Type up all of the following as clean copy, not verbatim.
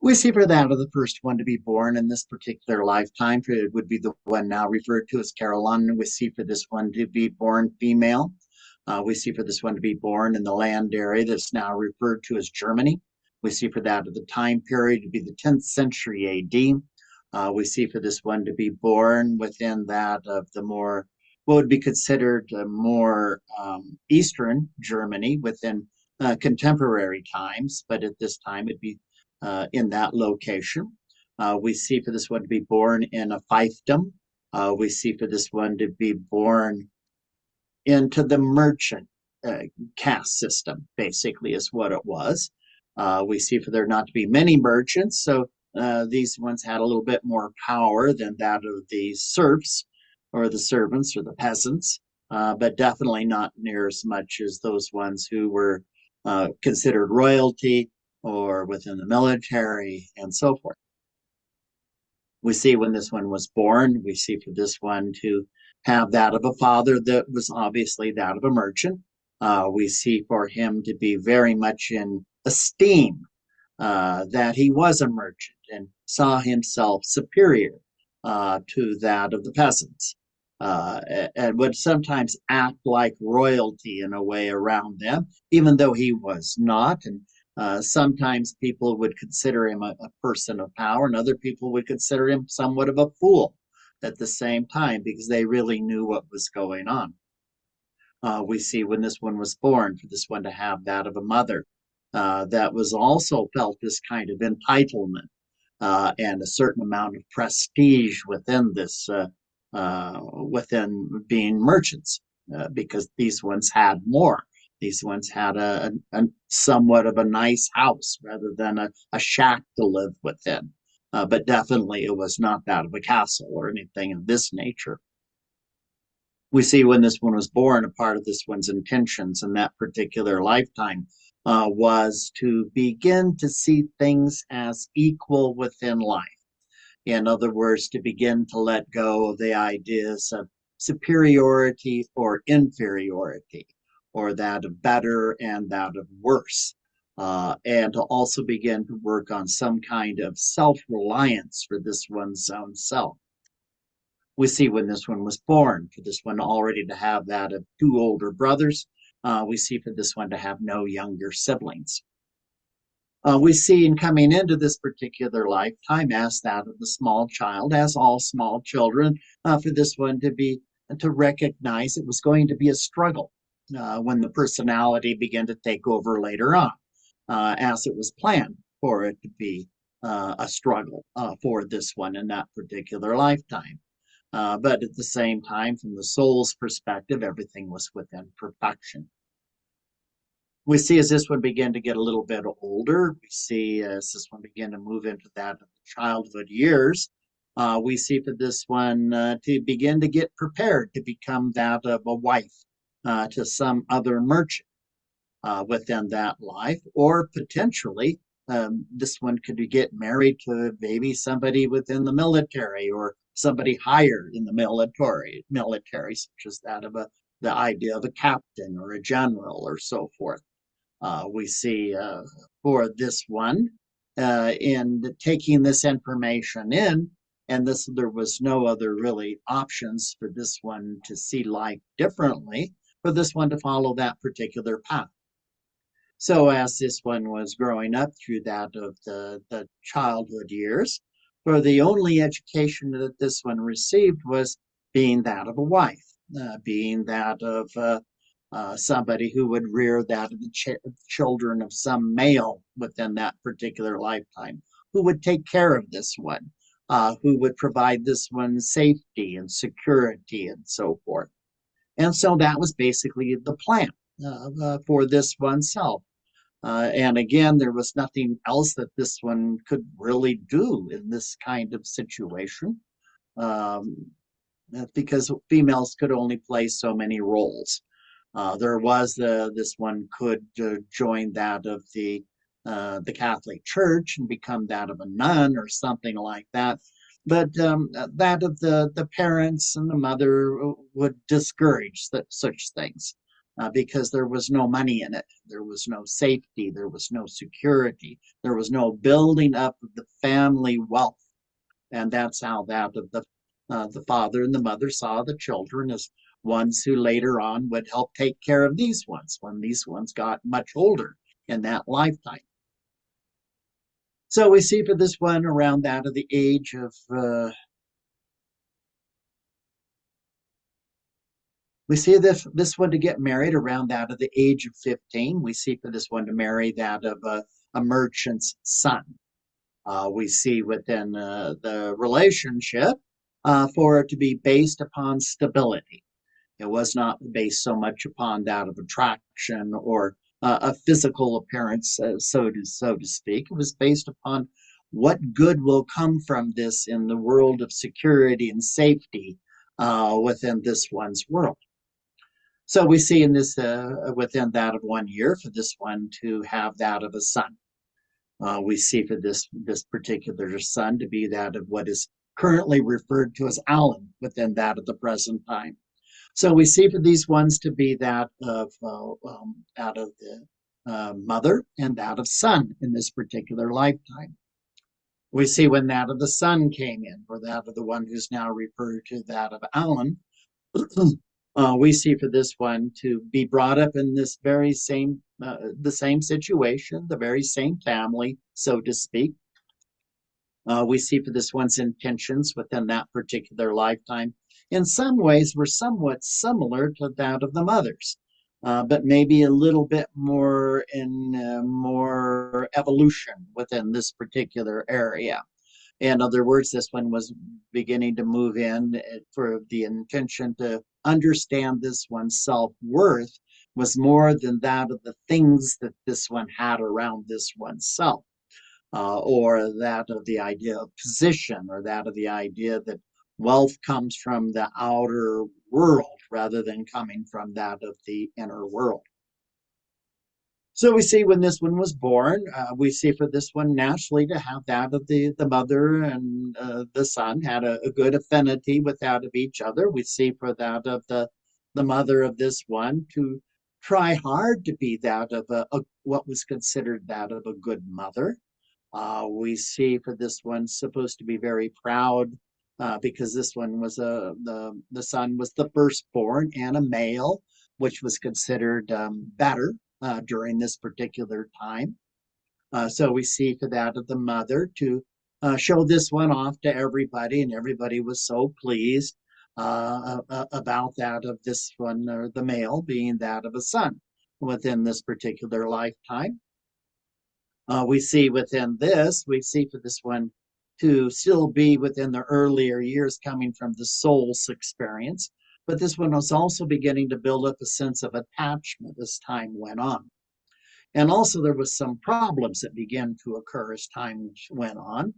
We see for that of the first one to be born in this particular lifetime. It would be the one now referred to as Caroline. We see for this one to be born female. We see for this one to be born in the land area that's now referred to as Germany. We see for that of the time period to be the 10th century AD. We see for this one to be born within that of the more, what would be considered more Eastern Germany within contemporary times, but at this time it'd be in that location. We see for this one to be born in a fiefdom. We see for this one to be born into the merchant caste system, basically, is what it was. We see for there not to be many merchants, so these ones had a little bit more power than that of the serfs or the servants or the peasants, but definitely not near as much as those ones who were considered royalty or within the military and so forth. We see when this one was born, we see for this one to have that of a father that was obviously that of a merchant. We see for him to be very much in esteem, that he was a merchant and saw himself superior to that of the peasants, and would sometimes act like royalty in a way around them, even though he was not. And sometimes people would consider him a person of power, and other people would consider him somewhat of a fool at the same time because they really knew what was going on. We see when this one was born, for this one to have that of a mother that was also felt this kind of entitlement and a certain amount of prestige within this, within being merchants, because these ones had more. These ones had a somewhat of a nice house rather than a shack to live within. But definitely it was not that of a castle or anything of this nature. We see when this one was born, a part of this one's intentions in that particular lifetime was to begin to see things as equal within life. In other words, to begin to let go of the ideas of superiority or inferiority, or that of better and that of worse, and to also begin to work on some kind of self-reliance for this one's own self. We see when this one was born, for this one already to have that of two older brothers. We see for this one to have no younger siblings. We see in coming into this particular lifetime as that of the small child, as all small children, for this one to recognize it was going to be a struggle when the personality began to take over later on, as it was planned for it to be a struggle for this one in that particular lifetime. But at the same time, from the soul's perspective, everything was within perfection. We see as this one began to get a little bit older, we see as this one began to move into that childhood years, we see for this one to begin to get prepared to become that of a wife to some other merchant within that life, or potentially this one could get married to maybe somebody within the military or somebody higher in the military, such as that of the idea of a captain or a general or so forth. We see for this one in taking this information in, and there was no other really options for this one to see life differently, for this one to follow that particular path. So as this one was growing up through that of the childhood years, for the only education that this one received was being that of a wife, being that of somebody who would rear that of the children of some male within that particular lifetime, who would take care of this one, who would provide this one safety and security and so forth. And so that was basically the plan for this oneself. And again, there was nothing else that this one could really do in this kind of situation, because females could only play so many roles. There was this one could join that of the Catholic Church and become that of a nun or something like that. But that of the parents and the mother would discourage such things. because there was no money in it. There was no safety. There was no security. There was no building up of the family wealth. And that's how that of the father and the mother saw the children as ones who later on would help take care of these ones when these ones got much older in that lifetime. So we see for this one around that of the age of we see this one to get married around that of the age of 15. We see for this one to marry that of a merchant's son. We see within the relationship for it to be based upon stability. It was not based so much upon that of attraction or a physical appearance, so to speak. It was based upon what good will come from this in the world of security and safety within this one's world. So we see in this within that of 1 year for this one to have that of a son. We see for this particular son to be that of what is currently referred to as Alan within that of the present time. So we see for these ones to be that of the mother and that of son in this particular lifetime. We see when that of the son came in, or that of the one who's now referred to that of Alan. We see for this one to be brought up in this very same, the same situation, the very same family, so to speak. We see for this one's intentions within that particular lifetime in some ways were somewhat similar to that of the mother's, but maybe a little bit more in more evolution within this particular area. In other words, this one was beginning to move in for the intention to understand this one's self-worth was more than that of the things that this one had around this one's self, or that of the idea of position, or that of the idea that wealth comes from the outer world rather than coming from that of the inner world. So we see when this one was born, we see for this one naturally to have that of the mother and the son had a good affinity with that of each other. We see for that of the mother of this one to try hard to be that of what was considered that of a good mother. We see for this one supposed to be very proud because this one was the son was the firstborn and a male, which was considered better during this particular time. So we see for that of the mother to show this one off to everybody, and everybody was so pleased about that of this one, or the male being that of a son within this particular lifetime. We see within this, we see for this one to still be within the earlier years coming from the soul's experience, but this one was also beginning to build up a sense of attachment as time went on. And also there was some problems that began to occur as time went on.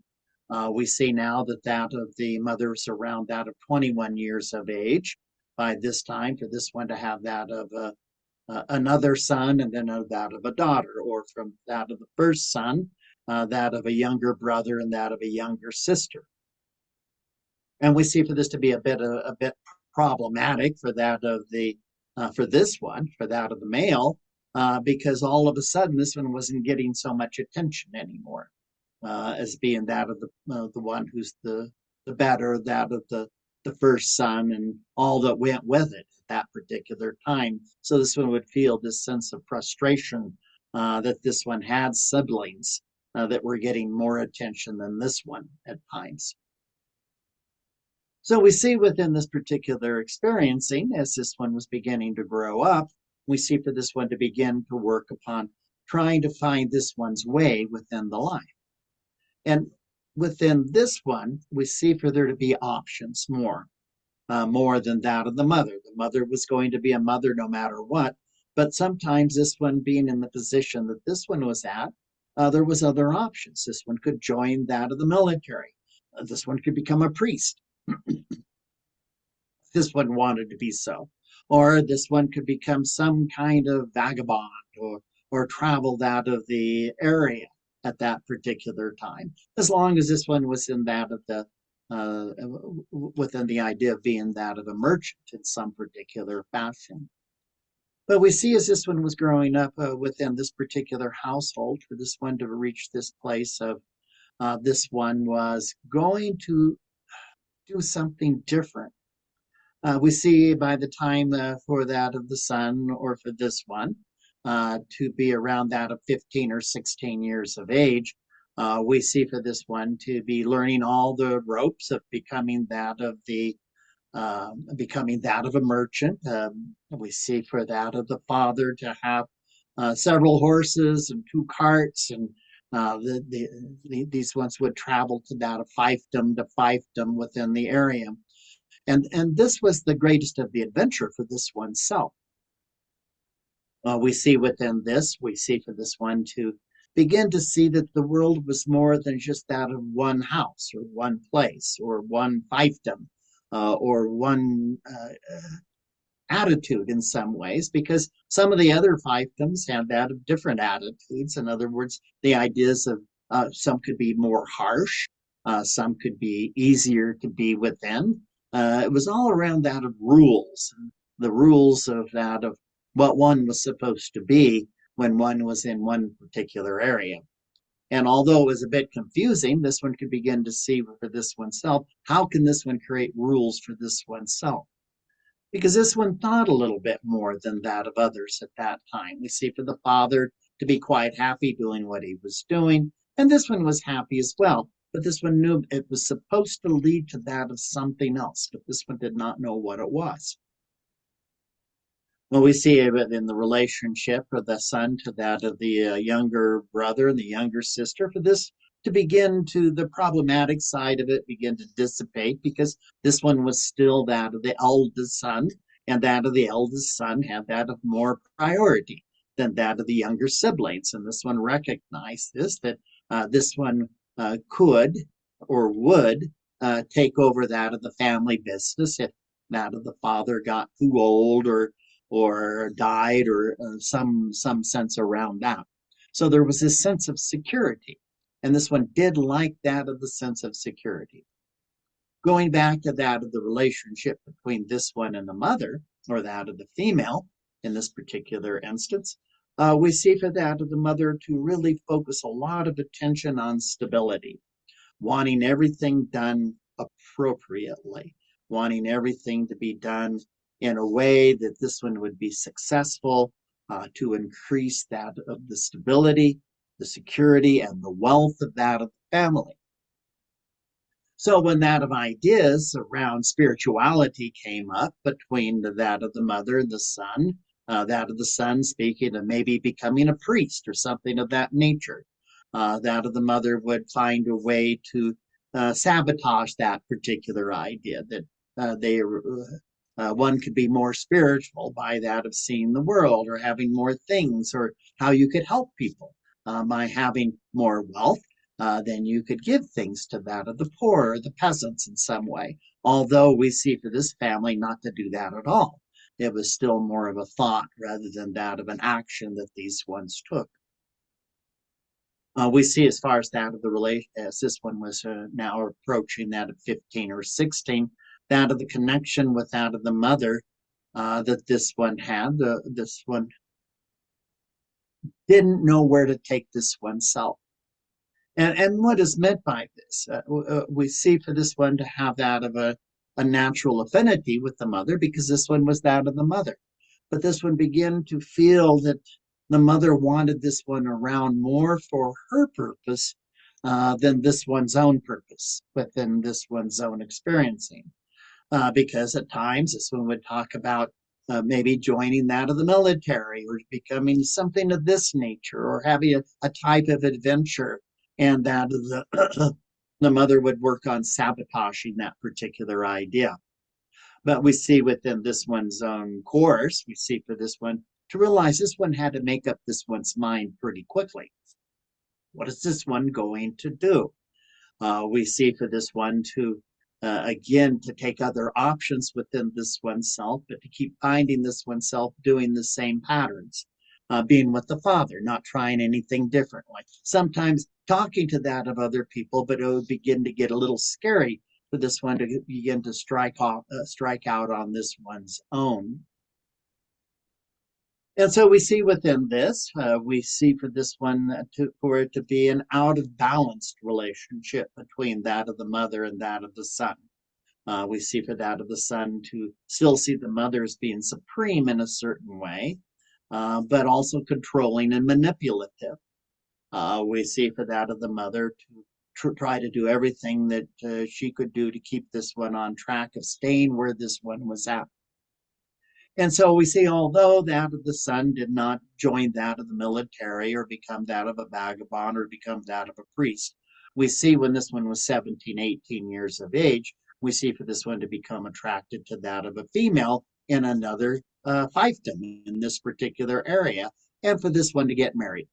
We see now that of the mother's around that of 21 years of age by this time, for this one to have that of another son and then that of a daughter, or from that of the first son, that of a younger brother and that of a younger sister. And we see for this to be a bit problematic for that of the for this one, for that of the male, because all of a sudden this one wasn't getting so much attention anymore, as being that of the one who's the better, that of the first son, and all that went with it at that particular time. So this one would feel this sense of frustration that this one had siblings that were getting more attention than this one at times. So we see within this particular experiencing, as this one was beginning to grow up, we see for this one to begin to work upon trying to find this one's way within the life. And within this one, we see for there to be options more than that of the mother. The mother was going to be a mother no matter what, but sometimes this one being in the position that this one was at, there was other options. This one could join that of the military. This one could become a priest. This one wanted to be so. Or this one could become some kind of vagabond or travel out of the area at that particular time, as long as this one was in that of the within the idea of being that of a merchant in some particular fashion. But we see as this one was growing up within this particular household, for this one to reach this place of this one was going to do something different. We see by the time for that of the son, or for this one, to be around that of 15 or 16 years of age, we see for this one to be learning all the ropes of becoming that of a merchant. We see for that of the father to have several horses and two carts, and these ones would travel to that of fiefdom to fiefdom within the area. And this was the greatest of the adventure for this oneself. We see within this, we see for this one to begin to see that the world was more than just that of one house or one place or one fiefdom or one attitude in some ways, because some of the other fiefdoms had that of different attitudes. In other words, the ideas of some could be more harsh, some could be easier to be within. It was all around that of rules, the rules of that of what one was supposed to be when one was in one particular area. And although it was a bit confusing, this one could begin to see for this oneself, how can this one create rules for this oneself? Because this one thought a little bit more than that of others at that time. We see for the father to be quite happy doing what he was doing, and this one was happy as well. But this one knew it was supposed to lead to that of something else, but this one did not know what it was. Well, we see it in the relationship of the son to that of the younger brother and the younger sister. For this to begin to the problematic side of it begin to dissipate, because this one was still that of the eldest son, and that of the eldest son had that of more priority than that of the younger siblings. And this one recognized this, that this one could or would take over that of the family business if that of the father got too old or died, or some sense around that. So there was this sense of security, and this one did like that of the sense of security. Going back to that of the relationship between this one and the mother, or that of the female in this particular instance, we see for that of the mother to really focus a lot of attention on stability, wanting everything done appropriately, wanting everything to be done in a way that this one would be successful, to increase that of the stability, the security, and the wealth of that of the family. So when that of ideas around spirituality came up between that of the mother and the son, that of the son speaking of maybe becoming a priest or something of that nature, that of the mother would find a way to sabotage that particular idea, that one could be more spiritual by that of seeing the world or having more things, or how you could help people by having more wealth. Then you could give things to that of the poor or the peasants in some way. Although we see for this family not to do that at all. It was still more of a thought rather than that of an action that these ones took. We see as far as that of the relation, as this one was now approaching that of 15 or 16, that of the connection with that of the mother that this one had. This one didn't know where to take this oneself. And what is meant by this? We see for this one to have that of a natural affinity with the mother, because this one was that of the mother. But this one began to feel that the mother wanted this one around more for her purpose than this one's own purpose within this one's own experiencing. Because at times this one would talk about maybe joining that of the military, or becoming something of this nature, or having a type of adventure, and that the mother would work on sabotaging that particular idea. But we see within this one's own course, we see for this one to realize this one had to make up this one's mind pretty quickly. What is this one going to do? We see for this one to, again, to take other options within this oneself, but to keep finding this oneself doing the same patterns. Being with the father, not trying anything different. Like sometimes talking to that of other people, but it would begin to get a little scary for this one to begin to strike out on this one's own. And so we see within this, we see for this one for it to be an out of balanced relationship between that of the mother and that of the son. We see for that of the son to still see the mother as being supreme in a certain way, but also controlling and manipulative. We see for that of the mother to try to do everything that she could do to keep this one on track of staying where this one was at. And so we see, although that of the son did not join that of the military or become that of a vagabond or become that of a priest, we see when this one was 17, 18 years of age, we see for this one to become attracted to that of a female in another fiefdom in this particular area, and for this one to get married.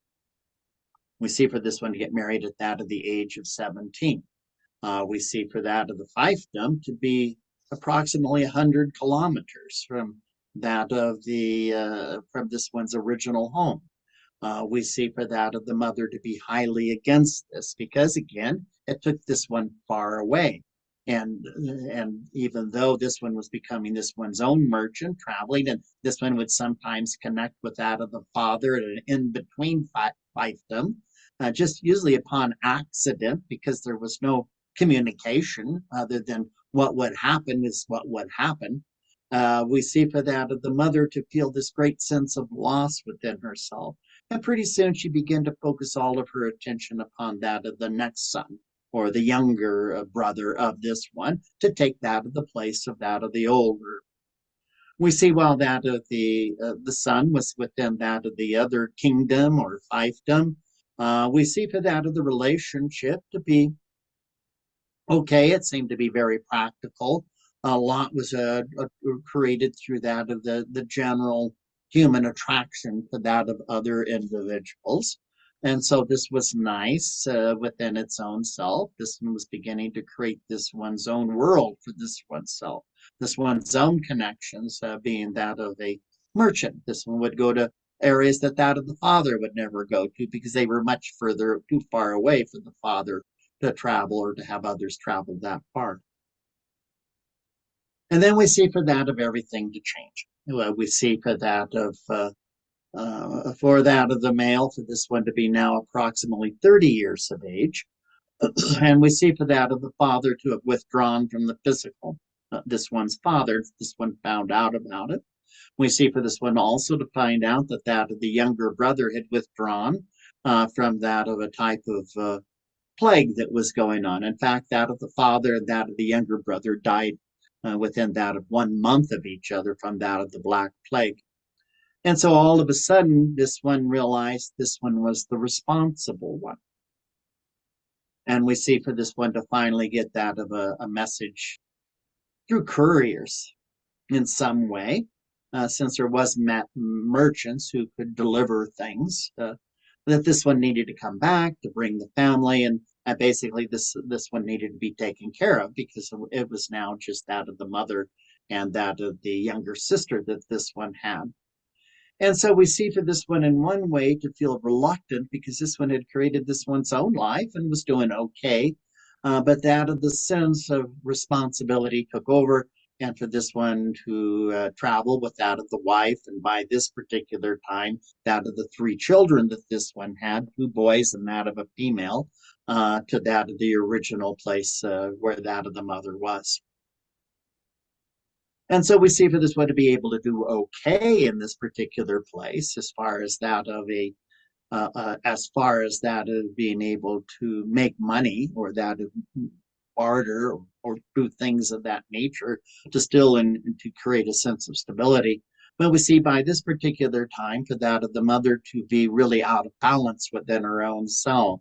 We see for this one to get married at that of the age of 17. We see for that of the fiefdom to be approximately 100 kilometers from that of the from this one's original home. We see for that of the mother to be highly against this because again it took this one far away, and even though this one was becoming this one's own merchant traveling, and this one would sometimes connect with that of the father at an in between fiefdom, just usually upon accident because there was no communication other than what would happen is what would happen. We see for that of the mother to feel this great sense of loss within herself. And pretty soon she began to focus all of her attention upon that of the next son or the younger brother of this one to take that of the place of that of the older. We see while that of the son was within that of the other kingdom or fiefdom, we see for that of the relationship to be okay. It seemed to be very practical. A lot was created through that of the general human attraction to that of other individuals. And so this was nice within its own self. This one was beginning to create this one's own world for this one's self, this one's own connections being that of a merchant. This one would go to areas that of the father would never go to because they were much further, too far away for the father to travel or to have others travel that far. And then we see for that of everything to change. We see for that of the male, for this one to be now approximately 30 years of age. And we see for that of the father to have withdrawn from the physical. This one's father, this one found out about it. We see for this one also to find out that of the younger brother had withdrawn from that of a type of plague that was going on. In fact, that of the father and that of the younger brother died within that of 1 month of each other from that of the Black Plague. And so all of a sudden, this one realized this one was the responsible one. And we see for this one to finally get that of a message through couriers in some way, since there was merchants who could deliver things, that this one needed to come back to bring the family, and basically this one needed to be taken care of because it was now just that of the mother and that of the younger sister that this one had. And so we see for this one in one way to feel reluctant because this one had created this one's own life and was doing okay. But that of the sense of responsibility took over, and for this one to travel with that of the wife, and by this particular time, that of the 3 children that this one had, 2 boys and that of a female, to that of the original place where that of the mother was. And so we see for this one to be able to do okay in this particular place as far as that of being able to make money or that of barter or do things of that nature to still and to create a sense of stability. But we see by this particular time for that of the mother to be really out of balance within her own self.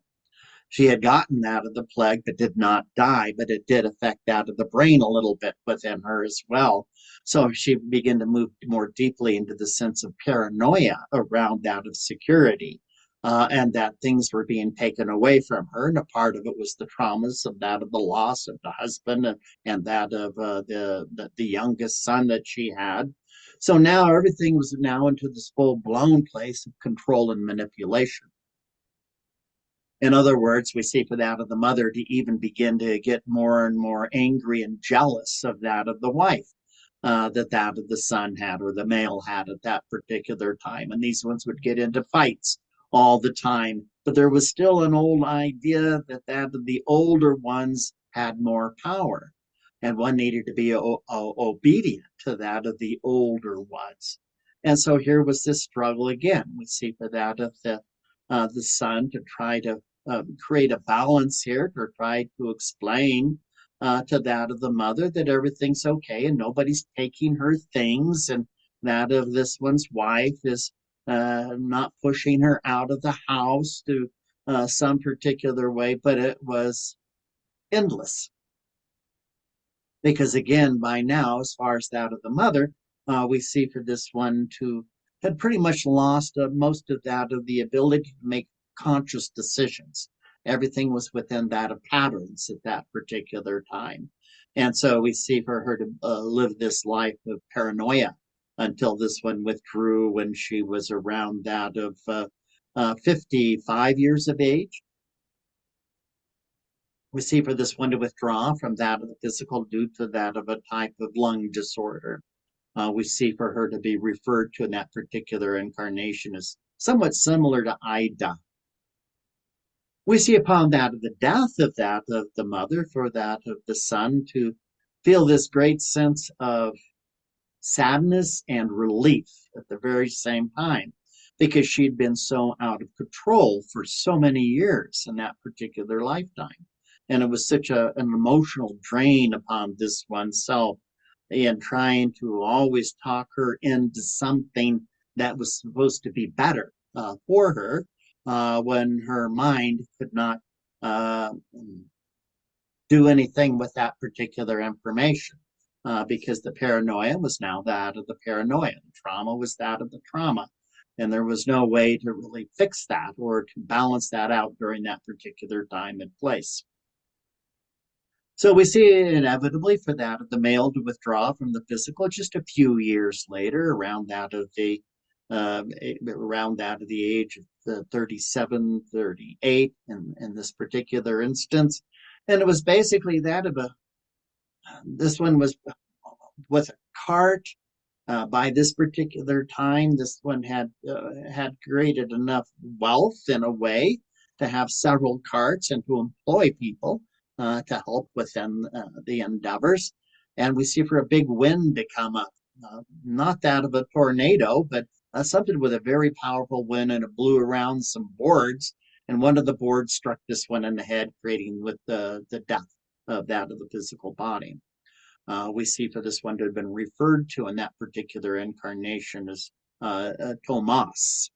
She had gotten out of the plague but did not die, but it did affect out of the brain a little bit within her as well. So she began to move more deeply into the sense of paranoia around that of security, and that things were being taken away from her. And a part of it was the traumas of that of the loss of the husband and that of the youngest son that she had. So now everything was now into this full-blown place of control and manipulation. In other words, we see for that of the mother to even begin to get more and more angry and jealous of that of the wife. that of the son had or the male had at that particular time. And these ones would get into fights all the time. But there was still an old idea that of the older ones had more power. And one needed to be obedient to that of the older ones. And so here was this struggle again. We see for that of the son to try to create a balance here, to try to explain to that of the mother that everything's okay and nobody's taking her things, and that of this one's wife is not pushing her out of the house to some particular way, but it was endless. Because again, by now, as far as that of the mother, we see for this one to had pretty much lost most of that of the ability to make conscious decisions. Everything was within that of patterns at that particular time. And so we see for her to live this life of paranoia until this one withdrew when she was around that of 55 years of age. We see for this one to withdraw from that of the physical due to that of a type of lung disorder. We see for her to be referred to in that particular incarnation as somewhat similar to Ida. We see upon that of the death of that of the mother for that of the son to feel this great sense of sadness and relief at the very same time, because she'd been so out of control for so many years in that particular lifetime. And it was such an emotional drain upon this oneself in trying to always talk her into something that was supposed to be better for her when her mind could not do anything with that particular information. Because the paranoia was now that of the paranoia, the trauma was that of the trauma, and there was no way to really fix that or to balance that out during that particular time and place. So we see inevitably for that of the male to withdraw from the physical just a few years later, around that of the age of 37, 38 in this particular instance. And it was basically that of this one was with a cart. By this particular time, this one had created enough wealth in a way to have several carts and to employ people to help within the endeavors. And we see for a big wind to come up, not that of a tornado, but something with a very powerful wind, and it blew around some boards, and one of the boards struck this one in the head, creating with the death of that of the physical body. We see for this one to have been referred to in that particular incarnation as Tomas.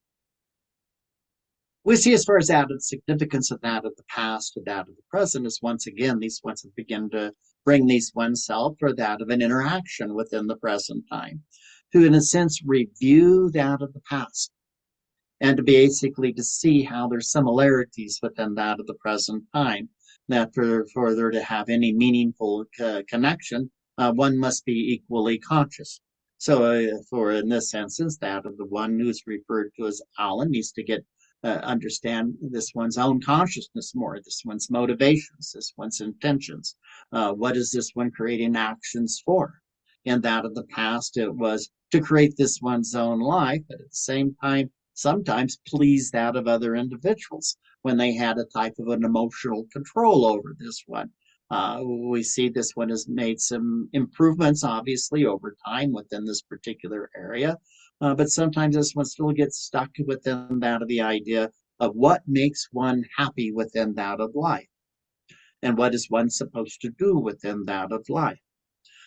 We see as far as that, the significance of that of the past to that of the present is once again, these ones have begun to bring these oneself for that of an interaction within the present time, to in a sense review that of the past, and to basically to see how there's similarities within that of the present time, that for there to have any meaningful connection, one must be equally conscious. So for in this instance, that of the one who's referred to as Alan needs to get understand this one's own consciousness more, this one's motivations, this one's intentions. What is this one creating actions for? In that of the past, it was to create this one's own life, but at the same time, sometimes please that of other individuals when they had a type of an emotional control over this one. We see this one has made some improvements, obviously, over time within this particular area. But sometimes this one still gets stuck within that of the idea of what makes one happy within that of life, and what is one supposed to do within that of life.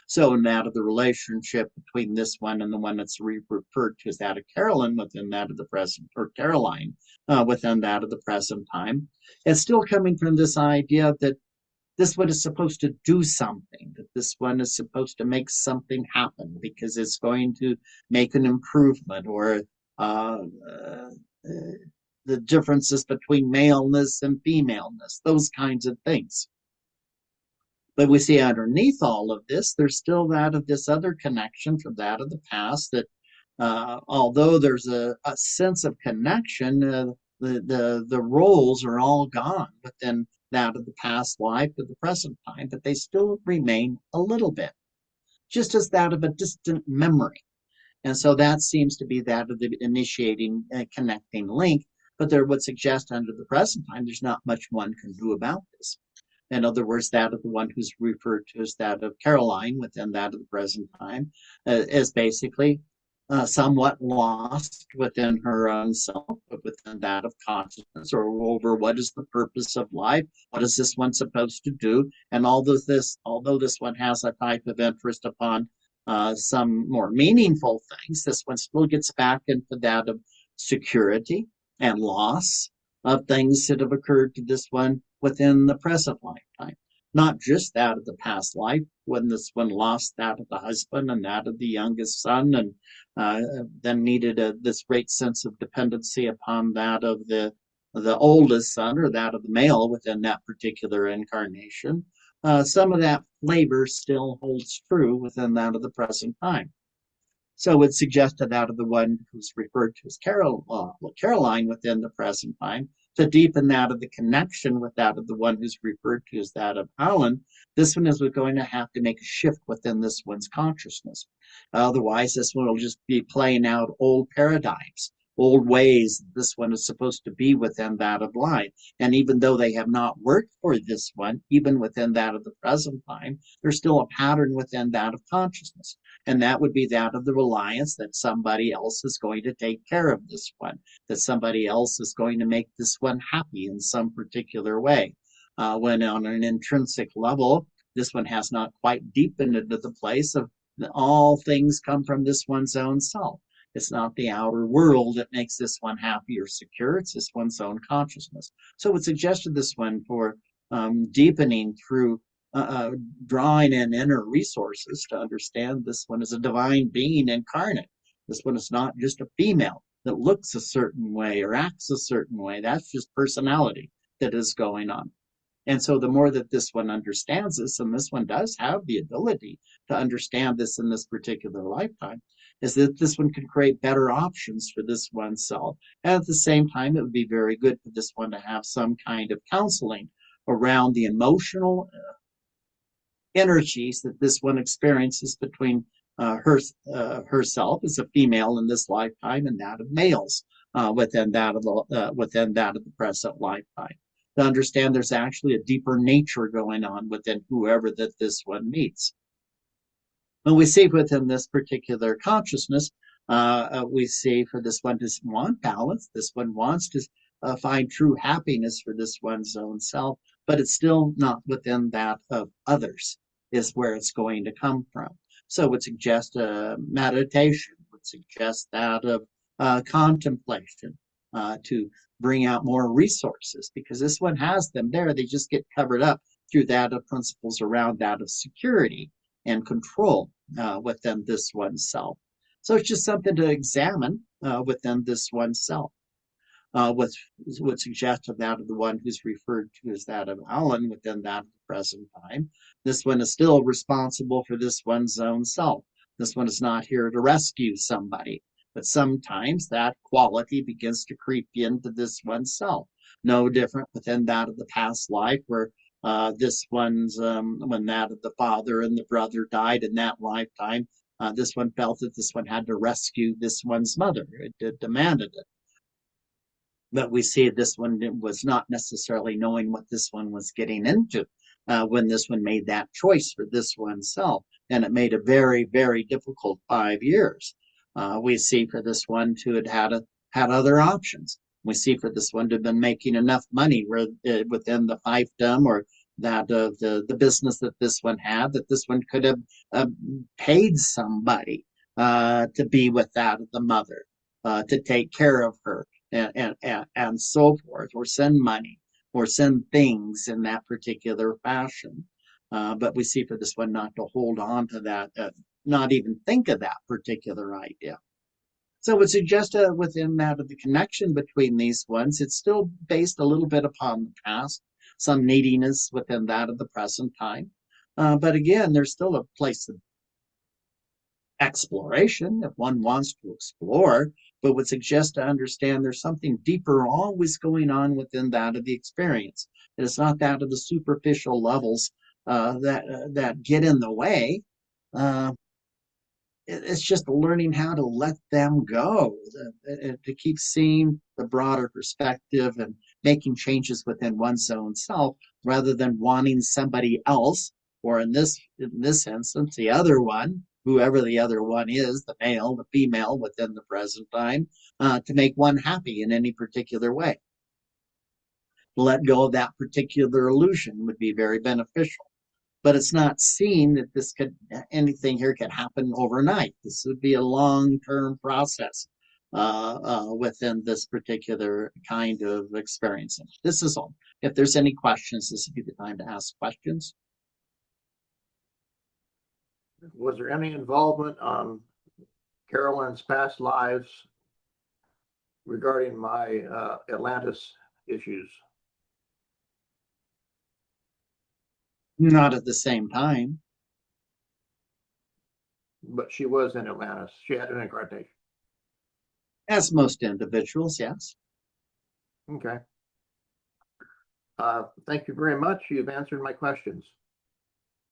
So in that of the relationship between this one and the one that's referred to as that of Carolyn within that of the present, or Caroline within that of the present time, it's still coming from this idea that this one is supposed to do something, that this one is supposed to make something happen because it's going to make an improvement, or the differences between maleness and femaleness, those kinds of things. But we see underneath all of this, there's still that of this other connection from that of the past, that although there's a sense of connection, the roles are all gone within that of the past life to the present time, but they still remain a little bit. just as that of a distant memory. And so that seems to be that of the initiating connecting link, but there would suggest under the present time, there's not much one can do about this. In other words, that of the one who's referred to as that of Caroline within that of the present time is basically somewhat lost within her own self, but within that of consciousness, or over what is the purpose of life, what is this one supposed to do, and although this one has a type of interest upon some more meaningful things, this one still gets back into that of security and loss of things that have occurred to this one within the present lifetime. Not just that of the past life, when this one lost that of the husband and that of the youngest son, and then needed this great sense of dependency upon that of the oldest son, or that of the male within that particular incarnation. Some of that flavor still holds true within that of the present time. So it suggested out of the one who's referred to as Caroline within the present time, to deepen that of the connection with that of the one who's referred to as that of Alan, this one is going to have to make a shift within this one's consciousness. Otherwise, this one will just be playing out old paradigms, old ways this one is supposed to be within that of life. And even though they have not worked for this one, even within that of the present time, there's still a pattern within that of consciousness. And that would be that of the reliance that somebody else is going to take care of this one, that somebody else is going to make this one happy in some particular way. When on an intrinsic level, this one has not quite deepened into the place of all things come from this one's own self. It's not the outer world that makes this one happy or secure. It's this one's own consciousness. So it suggested this one for deepening through drawing in inner resources to understand this one is a divine being incarnate. This one is not just a female that looks a certain way or acts a certain way. That's just personality that is going on. And so the more that this one understands this, and this one does have the ability to understand this in this particular lifetime, is that this one can create better options for this oneself. And at the same time, it would be very good for this one to have some kind of counseling around the emotional energies that this one experiences between herself as a female in this lifetime and that of males within that of the present lifetime. To understand there's actually a deeper nature going on within whoever that this one meets. When we see within this particular consciousness, we see for this one to want balance, this one wants to find true happiness for this one's own self, but it's still not within that of others, is where it's going to come from. So it would suggest meditation, would suggest that of contemplation to bring out more resources, because this one has them there. They just get covered up through that of principles around that of security and control within this oneself. So it's just something to examine within this oneself. What would suggest that of the one who's referred to as that of Alan within that of the present time. This one is still responsible for this one's own self. This one is not here to rescue somebody, but sometimes that quality begins to creep into this oneself. No different within that of the past life, where this one's, when that of the father and the brother died in that lifetime, this one felt that this one had to rescue this one's mother. It demanded it. But we see this one was not necessarily knowing what this one was getting into when this one made that choice for this oneself. And it made a very, very difficult 5 years. We see for this one to had other options. We see for this one to have been making enough money where within the fiefdom or that of the business that this one had, that this one could have paid somebody to be with that of the mother, to take care of her, and so forth, or send money, or send things in that particular fashion. But we see for this one not to hold on to that, not even think of that particular idea. So it would suggest within that of the connection between these ones, it's still based a little bit upon the past, some neediness within that of the present time. But again, there's still a place of exploration if one wants to explore, but would suggest to understand there's something deeper always going on within that of the experience. It is not that of the superficial levels that get in the way. It's just learning how to let them go, to keep seeing the broader perspective and making changes within one's own self rather than wanting somebody else, or in this instance, the other one, whoever the other one is, the male, the female within the present time, to make one happy in any particular way. Let go of that particular illusion would be very beneficial. But it's not seen that anything here could happen overnight. This would be a long-term process within this particular kind of experiencing. This is all. If there's any questions, this would be the time to ask questions. Was there any involvement on Carolyn's past lives regarding my Atlantis issues? Not at the same time. But she was in Atlantis. She had an incarnation. As most individuals, yes. Okay. Thank you very much. You've answered my questions.